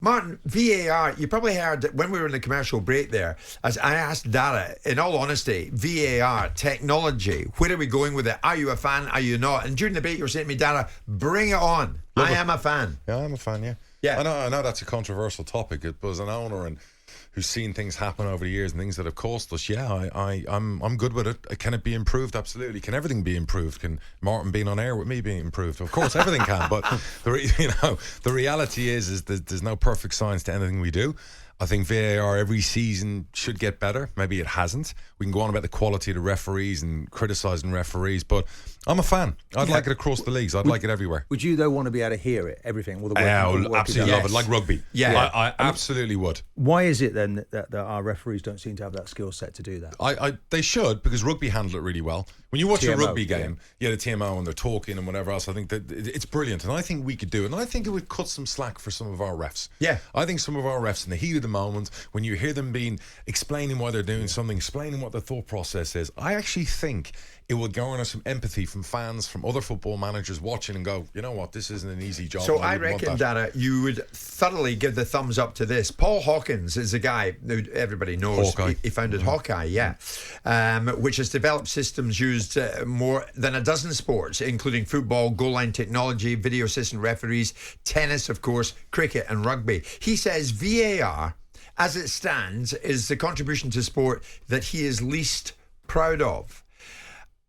Martin, VAR, you probably heard that when we were in the commercial break there, as I asked Darragh, in all honesty, VAR, technology, where are we going with it? Are you a fan? Are you not? And during the break, you were saying to me, Darragh, bring it on. I am a fan. Yeah, I'm a fan, yeah. Yeah. I know that's a controversial topic. It was an owner and who's seen things happen over the years and things that have cost us. Yeah, I'm good with it. Can it be improved? Absolutely. Can everything be improved? Can Martin being on air with me be improved? Of course, everything can. But the reality is there's no perfect science to anything we do. I think VAR every season should get better. Maybe it hasn't. We can go on about the quality of the referees and criticising referees, but I'm a fan. I'd like it across the leagues. I'd like it everywhere. Would you, though, want to be able to hear it, everything? All the work absolutely love it, like rugby. Yeah. I absolutely would. Why is it then that our referees don't seem to have that skill set to do that? They should, because rugby handle it really well. When you watch TMO, a rugby game, the TMO and they're talking and whatever else, I think that it's brilliant, and I think we could do it, and I think it would cut some slack for some of our refs. Yeah. I think some of our refs in the heat of the moment, when you hear them explaining why they're doing something, explaining what their thought process is, I actually think it will garner some empathy from fans, from other football managers watching and go, you know what, this isn't an easy job. So I reckon, Darragh, you would thoroughly give the thumbs up to this. Paul Hawkins is a guy who everybody knows. Hawkeye. He founded Hawkeye, which has developed systems used more than a dozen sports, including football, goal line technology, video assistant referees, tennis, of course, cricket and rugby. He says VAR, as it stands, is the contribution to sport that he is least proud of.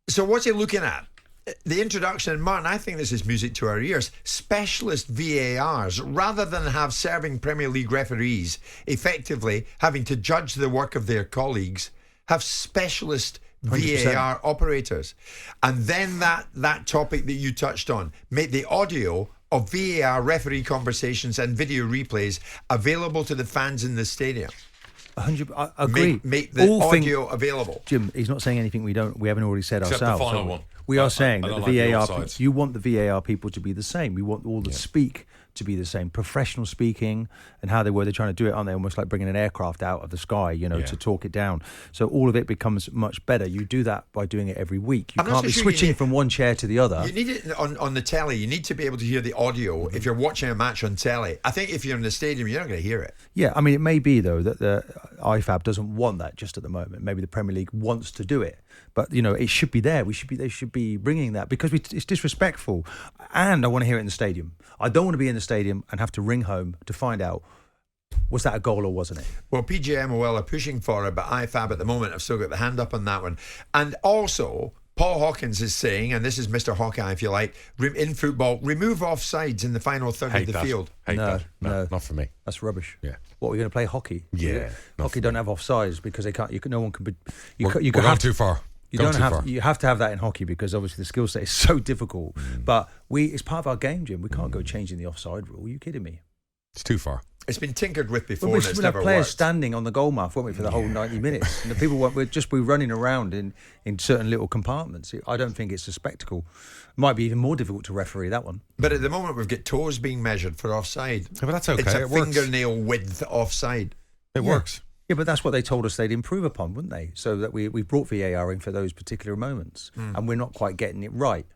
So what's he looking at? The introduction, and Martin, I think this is music to our ears, specialist VARs, rather than have serving Premier League referees effectively having to judge the work of their colleagues, have specialist 100%. VAR operators. And then that topic that you touched on, make the audio of VAR referee conversations and video replays available to the fans in the stadium. 100. I agree. Make the audio available. Jim, he's not saying anything we haven't already said Except ourselves. the final one. We are saying that the VAR. The You want the VAR people to be the same. We want all the speak to be the same. Professional speaking and how they're trying to do it, aren't they? Almost like bringing an aircraft out of the sky, to talk it down. So all of it becomes much better. You do that by doing it every week. You can't be switching from one chair to the other. You need it on the telly. You need to be able to hear the audio if you're watching a match on telly. I think if you're in the stadium, you're not going to hear it. Yeah, I mean, it may be, though, that the IFAB doesn't want that just at the moment. Maybe the Premier League wants to do it. But, it should be there. They should be bringing that because it's disrespectful. And I want to hear it in the stadium. I don't want to be in the stadium and have to ring home to find out, was that a goal or wasn't it? Well, PGMOL are pushing for it, but IFAB at the moment have still got the hand up on that one. And also, Paul Hawkins is saying, and this is Mr. Hawkeye, if you like, in football, remove offsides in the final third of the field. No, not for me. That's rubbish. Yeah. What, we're going to play hockey? Yeah. Hockey don't have offsides because they can't. No one can be. We're going too far. You have to have that in hockey because obviously the skill set is so difficult. But it's part of our game, Jim. We can't go changing the offside rule. Are you kidding me? It's too far. It's been tinkered with before. We'll and it's never have players worked. standing on the goal mouth, won't we, for the whole 90 minutes? And the people we're running around in certain little compartments. I don't think it's a spectacle. It might be even more difficult to referee that one. But at the moment, we've got toes being measured for offside. Yeah, but that's okay. It's a it works. fingernail width offside. It works. Yeah, but that's what they told us they'd improve upon, wouldn't they? So that we brought VAR in for those particular moments, and we're not quite getting it right.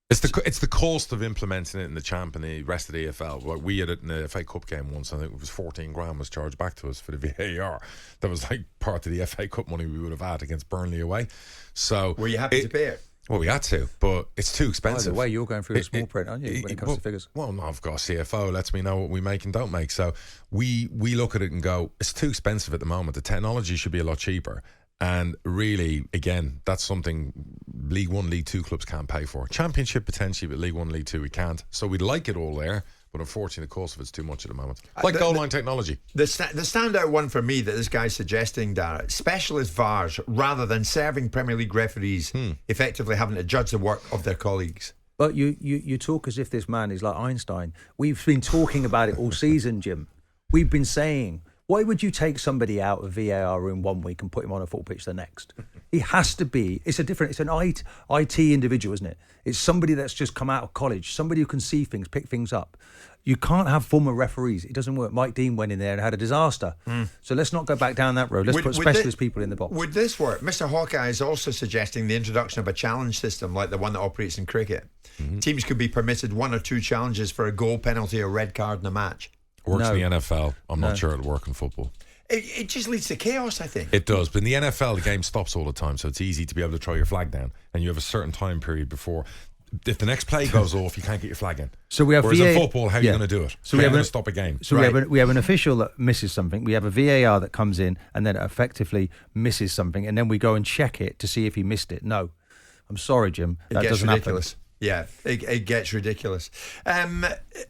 It's the cost of implementing it in the Champ and the rest of the EFL. Like we had it in the FA Cup game once. I think it was 14 grand was charged back to us for the VAR. That was like part of the FA Cup money we would have had against Burnley away. So were you happy to pay it? Well, we had to, but it's too expensive. By the way, you're going through a small print, aren't you, when it comes to figures? Well, no, I've got a CFO, lets me know what we make and don't make. So we look at it and go, it's too expensive at the moment. The technology should be a lot cheaper. And really, again, that's something League 1, League 2 clubs can't pay for. Championship potentially, but League 1, League 2 we can't. So we'd like it all there, but unfortunately the cost of it's too much at the moment. Like goal line technology. The standout one for me that this guy's suggesting, Darragh, specialist VARs rather than serving Premier League referees effectively having to judge the work of their colleagues. But you talk as if this man is like Einstein. We've been talking about it all season, Jim. We've been saying, why would you take somebody out of VAR room 1 week and put him on a full pitch the next? He has to be. It's an IT individual, isn't it? It's somebody that's just come out of college, somebody who can see things, pick things up. You can't have former referees. It doesn't work. Mike Dean went in there and had a disaster. So let's not go back down that road. Let's put specialist people in the box. Would this work? Mr. Hawkeye is also suggesting the introduction of a challenge system like the one that operates in cricket. Teams could be permitted 1 or 2 challenges for a goal, penalty or red card in a match. Works No. in the NFL. I'm No. not sure it'll work in football. It just leads to chaos, I think. It does, but in the NFL, the game stops all the time, so it's easy to be able to throw your flag down, and you have a certain time period before. If the next play goes off, you can't get your flag in. So we have Whereas VAR in football, how are you going to do it? So How we are have you going an- to stop a game? So Right. we have an official that misses something. We have a VAR that comes in and then effectively misses something, and then we go and check it to see if he missed it. No, I'm sorry, Jim. It That gets doesn't ridiculous. Yeah, it gets ridiculous.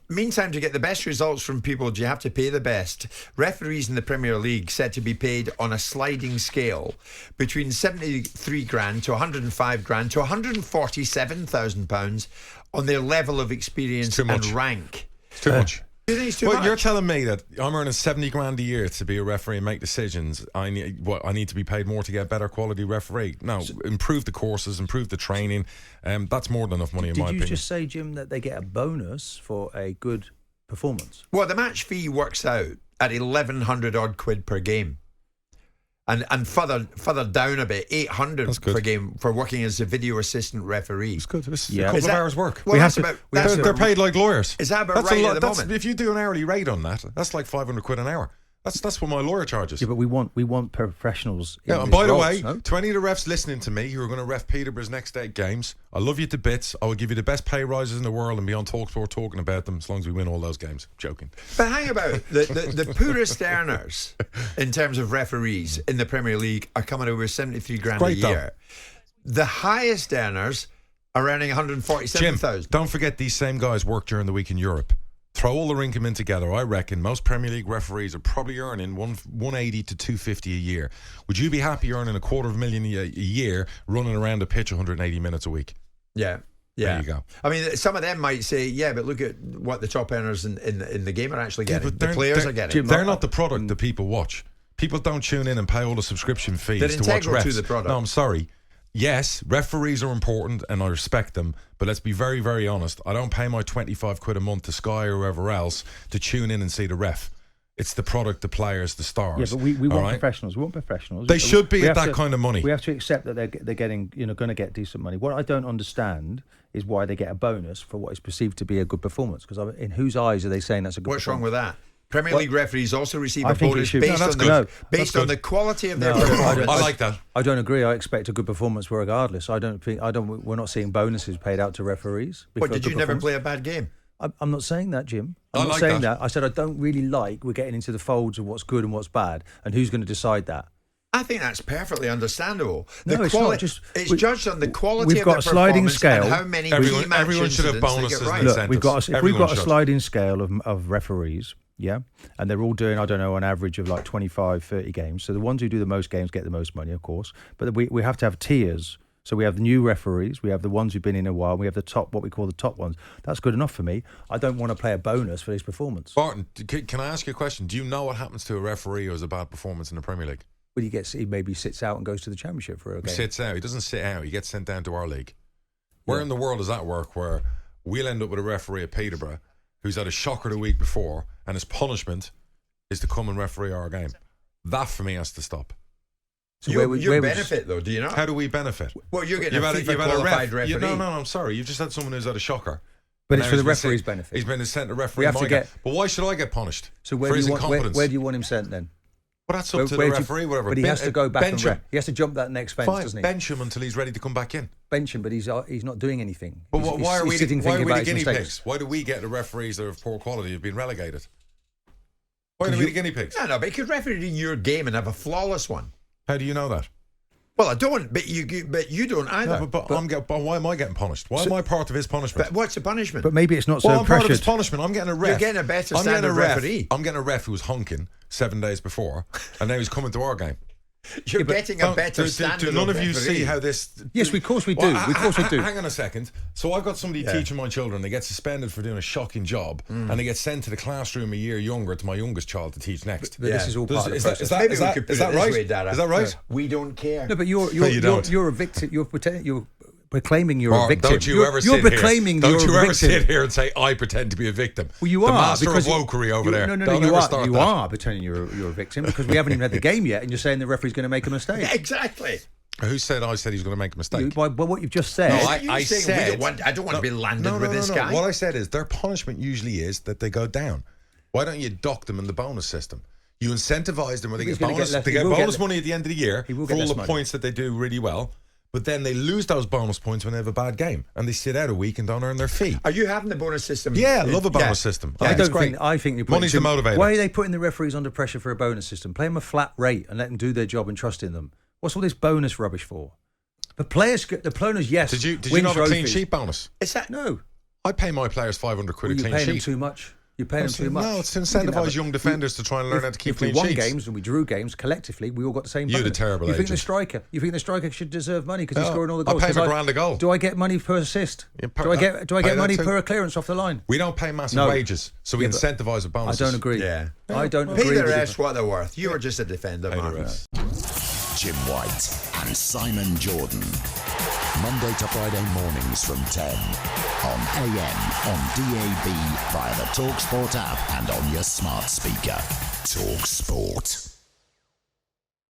Meantime, to get the best results from people, do you have to pay the best? Referees in the Premier League said to be paid on a sliding scale between 73 grand to 105 grand to 147,000 pounds on their level of experience too and much. rank. It's too much. Do you think it's too Well, much? you're telling me that I'm earning 70 grand a year to be a referee and make decisions. I need to be paid more to get a better quality referee. No, improve the courses, improve the training. That's more than enough money in Did my you opinion. just say, Jim, that they get a bonus for a good performance? Well, the match fee works out at 1,100 odd quid per game. And further down a bit, 800 That's good. per game for working as a video assistant referee. It's good. This is Yeah. a couple Is of that- hours work. Well, We that's have to- about, we have that's to- They're about- paid like lawyers. Is that about That's right a at the lot. moment? If you do an hourly rate on that, that's like 500 quid an hour. That's what my lawyer charges. Yeah, but we want professionals. In Yeah, and these by the roles, way, no? to any of the refs listening to me who are going to ref Peterborough's next 8 games, I love you to bits. I will give you the best pay rises in the world and be on talkSPORT talking about them as long as we win all those games. Joking. But hang about, the poorest earners in terms of referees in the Premier League are coming over 73 grand Great, a though. year. The highest earners are earning Jim, 147,000. don't forget these same guys work during the week in Europe. Throw all the income in together. I reckon most Premier League referees are probably earning 180 to 250 a year. Would you be happy earning $250,000 a year running around a pitch 180 minutes a week? Yeah. There you go. I mean, some of them might say, yeah, but look at what the top earners in the game are actually getting. The players are getting. Jim, They're not the product that people watch. People don't tune in and pay all the subscription fees They're to watch integral refs. to the product. No, I'm sorry. Yes, referees are important and I respect them, but let's be very, very honest. I don't pay my 25 quid a month to Sky or whoever else to tune in and see the ref. It's the product, the players, the stars. Yeah, but we all want right? professionals. We want professionals. They should be We at have that to- kind of money. We have to accept that they're getting, going to get decent money. What I don't understand is why they get a bonus for what is perceived to be a good performance. Because in whose eyes are they saying that's a good What's wrong performance? with that? Premier League referees also receive I a think it bonus should- based No, on that's the good. No, based that's on good. the quality of their No, performance. I like that. I don't agree. I expect a good performance regardless. We're not seeing bonuses paid out to referees. What, for did good you never performance. play a bad game? I'm not saying that, Jim. I I'm not like saying that. that. I said I don't really like we're getting into the folds of what's good and what's bad, and who's going to decide that. I think that's perfectly understandable. No, it's not. Just it's we- judged on the quality we've of got their a sliding performance scale. and how many Everyone- rematch everyone should have incidents they bonuses get right. and Look, incentives. if we've Everyone got a should. sliding scale of referees, yeah, and they're all doing, I don't know, an average of like 25, 30 games. So the ones who do the most games get the most money, of course. But we have to have tiers. So we have the new referees, we have the ones who've been in a while, we have the top, what we call the top ones. That's good enough for me. I don't want to play a bonus for his performance. Barton, can I ask you a question? Do you know what happens to a referee who has a bad performance in the Premier League? But he maybe sits out and goes to the Championship for a He game. sits out. He doesn't sit out. He gets sent down to our league. Where in the world does that work where we'll end up with a referee at Peterborough who's had a shocker the week before and his punishment is to come and referee our game? That, for me, has to stop. So You where would- benefit, though, do you not? How do we benefit? Well, you're getting You've a had a- FIFA you've had a qualified ref. referee. No, I'm sorry. You've just had someone who's had a shocker. But And it's now for the he's been sent- referee's benefit. He's been sent to referee We have my to game. get- But why should I get punished So for his incompetence? where do you want him sent then? Well, that's up to the Where do you- referee, whatever. But he has to go back and bench him. ref. He has to jump that next fence, Fine, doesn't he? bench him until he's ready to come back in. Bench him, but he's not doing anything. But He's- why are he's we sitting why are thinking we about the his guinea mistakes. pigs? Why do we get the referees that are of poor quality who've been relegated? Why are we the guinea pigs? No, but you could referee your game and have a flawless one. How do you know that? Well, I don't, but you don't either. No, but why am I getting punished? Why am I part of his punishment? But what's the punishment? But maybe it's not so I'm part of his pressured. punishment. I'm getting a ref. You're getting a better I'm getting standard ref. referee. I'm getting a ref who was honking 7 days before, and now he's coming to our game. You're getting a better standard. Do none of you referee. see how this? Yes, of course we do. Of course we do. Hang on a second. So I've got somebody teaching my children. They get suspended for doing a shocking job, and they get sent to the classroom a year younger to my youngest child to teach next. But this is all part of the process. Maybe we could put is it that this right? way, Darragh. Is that right? We don't care. No, but you're you don't. you're a victim. You're proclaiming you're Martin, a victim. don't you ever you're sit here. proclaiming Don't you're you a ever victim. sit here and say I pretend to be a victim? Well, you the are master because of wokery over there. No, Don't you ever are. start You that. are pretending you're a victim because we haven't even had the game yet, and you're saying the referee's going to make a mistake. Exactly. Who said I said he's going to make a mistake? By what you've just said. No, You're I saying said I don't want to be landed no, with this guy. What I said is their punishment usually is that they go down. Why don't you dock them in the bonus system? You incentivize them when they He's get gonna bonus. get less- They he get will bonus get- money at the end of the year he will for get all less the money. points that they do really well. But then they lose those bonus points when they have a bad game, and they sit out a week and don't earn their fee. Are you having the bonus system? Yeah, I love a bonus system. Yeah, I it's don't great. think. I think you're Money's the motivator. Why are they putting the referees under pressure for a bonus system? Play them a flat rate and let them do their job and trust in them. What's all this bonus rubbish for? The players, yes. Did you win not have a clean trophies. sheet bonus? Is that No. I pay my players 500 quid Well, a you're clean paying them sheet. too much. You're paying them too much. No, it's to We didn't have incentivise it. young defenders to try and learn how to keep if we clean won sheets. games and we drew games collectively, we all got the same. You're the bonus. terrible You think the agent. striker should deserve money because he's No, scoring all the I'll goals? pay him 'Cause a grand a goal. Do I get money per assist? Yeah, Do I get pay that money too. per clearance off the line? We don't pay massive No. wages, so we Yeah, but incentivise a bonus. I don't agree. Yeah. I don't Pay agree. the with rest you. what they're worth. You are just a defender, Pay the Martin. rest. Jim White and Simon Jordan. Monday to Friday mornings from 10 on AM, on DAB, via the talkSPORT app and on your smart speaker. talkSPORT.